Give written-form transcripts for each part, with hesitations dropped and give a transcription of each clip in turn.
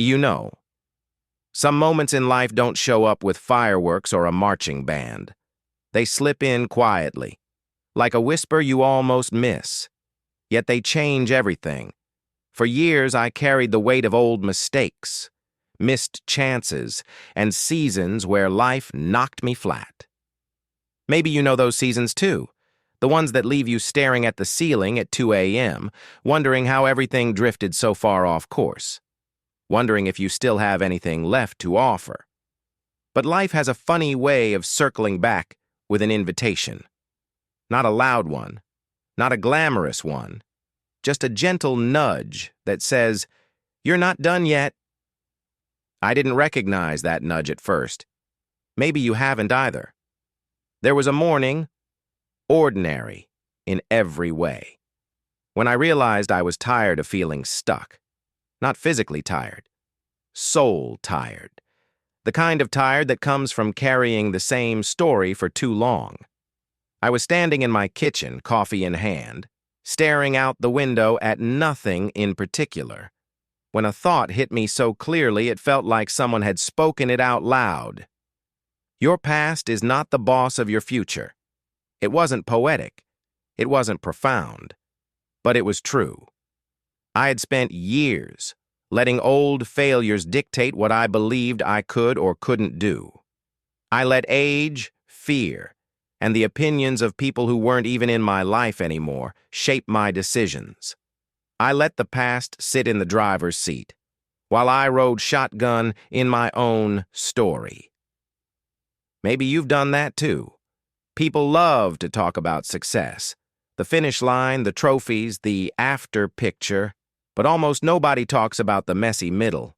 You know, some moments in life don't show up with fireworks or a marching band. They slip in quietly, like a whisper you almost miss. Yet they change everything. For years, I carried the weight of old mistakes, missed chances, and seasons where life knocked me flat. Maybe you know those seasons too, the ones that leave you staring at the ceiling at 2 a.m., wondering how everything drifted so far off course, wondering if you still have anything left to offer. But life has a funny way of circling back with an invitation. Not a loud one, not a glamorous one, just a gentle nudge that says, "You're not done yet." I didn't recognize that nudge at first. Maybe you haven't either. There was a morning, ordinary in every way, when I realized I was tired of feeling stuck. Not physically tired, soul tired. The kind of tired that comes from carrying the same story for too long. I was standing in my kitchen, coffee in hand, staring out the window at nothing in particular, when a thought hit me so clearly it felt like someone had spoken it out loud. Your past is not the boss of your future. It wasn't poetic. It wasn't profound. But it was true. I had spent years letting old failures dictate what I believed I could or couldn't do. I let age, fear, and the opinions of people who weren't even in my life anymore shape my decisions. I let the past sit in the driver's seat, while I rode shotgun in my own story. Maybe you've done that too. People love to talk about success, the finish line, the trophies, the after picture, but almost nobody talks about the messy middle,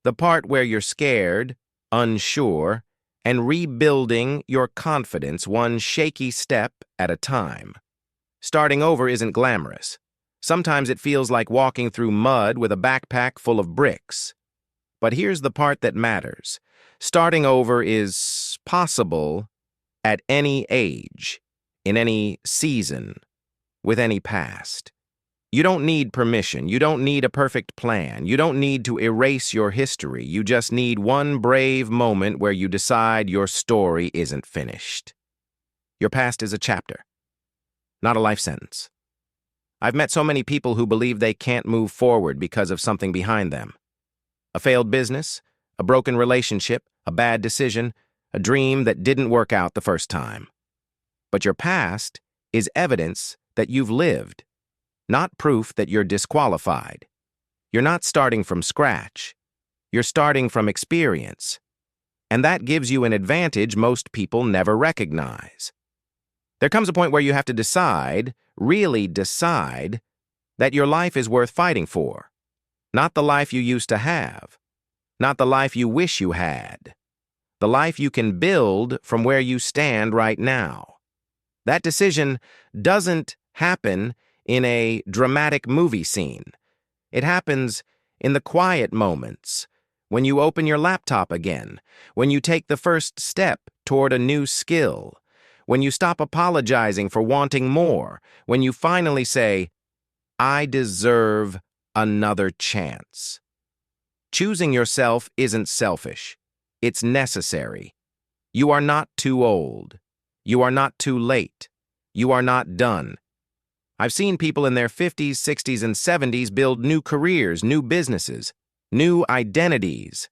the part where you're scared, unsure, and rebuilding your confidence one shaky step at a time. Starting over isn't glamorous. Sometimes it feels like walking through mud with a backpack full of bricks. But here's the part that matters. Starting over is possible at any age, in any season, with any past. You don't need permission. You don't need a perfect plan. You don't need to erase your history. You just need one brave moment where you decide your story isn't finished. Your past is a chapter, not a life sentence. I've met so many people who believe they can't move forward because of something behind them. A failed business, a broken relationship, a bad decision, a dream that didn't work out the first time. But your past is evidence that you've lived, not proof that you're disqualified. You're not starting from scratch. You're starting from experience. And that gives you an advantage most people never recognize. There comes a point where you have to decide, really decide, that your life is worth fighting for. Not the life you used to have. Not the life you wish you had. The life you can build from where you stand right now. That decision doesn't happen in a dramatic movie scene. It happens in the quiet moments, when you open your laptop again, when you take the first step toward a new skill, when you stop apologizing for wanting more, when you finally say, "I deserve another chance." Choosing yourself isn't selfish. It's necessary. You are not too old. You are not too late. You are not done. I've seen people in their 50s, 60s, and 70s build new careers, new businesses, new identities.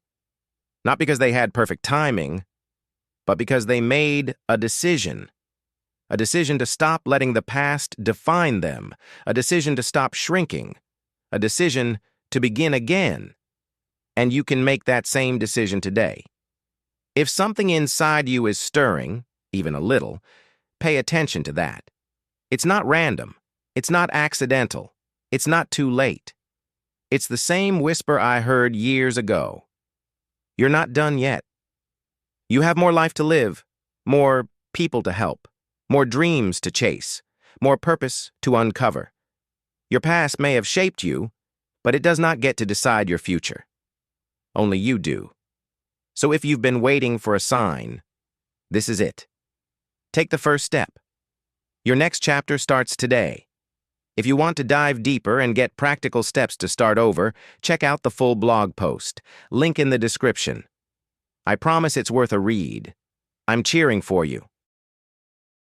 Not because they had perfect timing, but because they made a decision to stop letting the past define them, a decision to stop shrinking, a decision to begin again. And you can make that same decision today. If something inside you is stirring, even a little, pay attention to that. It's not random. It's not accidental. It's not too late. It's the same whisper I heard years ago. You're not done yet. You have more life to live, more people to help, more dreams to chase, more purpose to uncover. Your past may have shaped you, but it does not get to decide your future. Only you do. So if you've been waiting for a sign, this is it. Take the first step. Your next chapter starts today. If you want to dive deeper and get practical steps to start over, check out the full blog post. Link in the description. I promise it's worth a read. I'm cheering for you.